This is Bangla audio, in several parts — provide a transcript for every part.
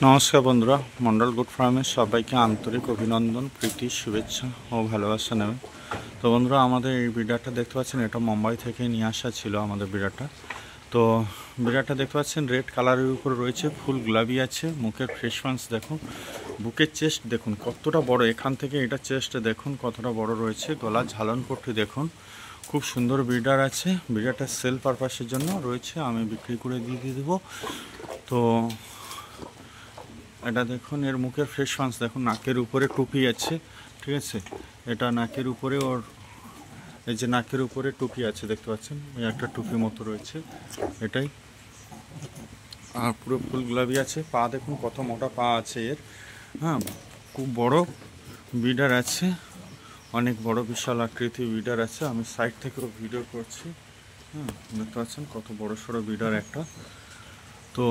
নমস্কার বন্ধুরা, মন্ডল গুড ফার্মের সবাইকে আন্তরিক অভিনন্দন, প্রীতি, শুভেচ্ছা ও ভালোবাসা নেবেন। তো বন্ধুরা, আমাদের এই বিড়াটা দেখতে পাচ্ছেন, এটা মুম্বাই থেকে নিয়ে আসা ছিল আমাদের বিড়াটা। তো বিড়াটা দেখতে পাচ্ছেন রেড কালারের উপর রয়েছে, ফুল গোলাপি আছে, মুখের ফ্রেশ পান্স দেখুন, বুকের চেস্ট দেখুন কতটা বড়, এখান থেকে এটা চেস্ট দেখুন কতটা বড় রয়েছে, গলার ঝালন পট্টি দেখুন, খুব সুন্দর ব্রিডার আছে। ব্রিডারটা সেল পারপাসের জন্য রয়েছে, আমি বিক্রি করে দিয়ে দেবো। তো এটা দেখুন, এর মুখের ফ্রেশ পান্স দেখুন, নাকের উপরে টুপি আছে, ঠিক আছে। এটা নাকের উপরে ওর এই যে নাকের উপরে টুপি আছে দেখতে পাচ্ছেন, এই একটা টুপি মতো রয়েছে এটাই। আর পুরো ফুল গোলাপি আছে, পা দেখুন কত মোটা পা আছে এর। হ্যাঁ, খুব বড় বিডার আছে, অনেক বড় বিশাল আকৃতি বিডার আছে। আমি সাইড থেকেও ভিডিও করছি। হ্যাঁ, দেখতে পাচ্ছেন কত বড় সড়ো বিডার একটা। তো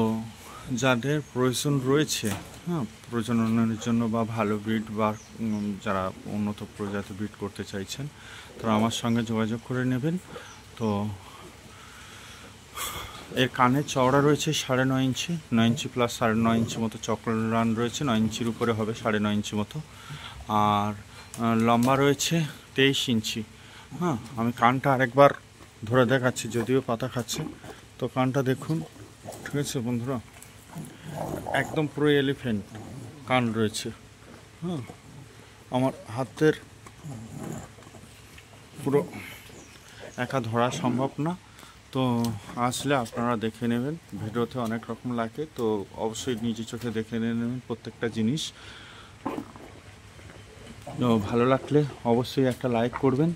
যাদের প্রয়োজন রয়েছে, হ্যাঁ, প্রজননের জন্য বা ভালো ব্রিড বা যারা উন্নত প্রজাতি ব্রিড করতে চাইছেন, তারা আমার সঙ্গে যোগাযোগ করে নেবেন। তো এর কানের চওড়া রয়েছে 9.5 ইঞ্চি, 9 ইঞ্চি প্লাস 9.5 ইঞ্চি মতো চক্র রান রয়েছে, 9 ইঞ্চির উপরে হবে 9.5 ইঞ্চি মতো। আর লম্বা রয়েছে 23 ইঞ্চি। হ্যাঁ, আমি কানটা আরেকবার ধরে দেখাচ্ছি, যদিও পাতা খাচ্ছে। তো কানটা দেখুন, ঠিক আছে বন্ধুরা, একদম পুরো এলিফ্যান্ট কান রয়েছে। হ্যাঁ, আমার হাতের পুরো একা ধরা সম্ভব না, তো আসলে আপনারা দেখে নেবেন। ভিডিওতে অনেক রকম লাগে, তো অবশ্যই নিজে চোখে দেখে নেবেন প্রত্যেকটা জিনিস। তো ভালো লাগলে অবশ্যই একটা লাইক করবেন।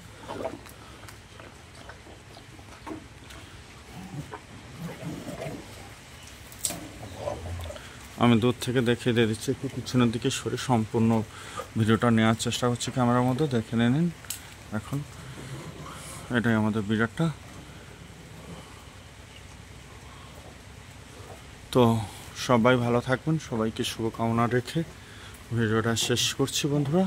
আমি দূর থেকে দেখিয়ে দিয়ে দিচ্ছি, একটু পিছনের দিকে সরে সম্পূর্ণ ভিডিওটা নেওয়ার চেষ্টা করছি ক্যামেরার মধ্যে, দেখে নেন। এখন এটাই আমাদের বিড়ালটা। তো সবাই ভালো থাকবেন, সবাইকে শুভকামনা রেখে ভিডিওটা শেষ করছি বন্ধুরা।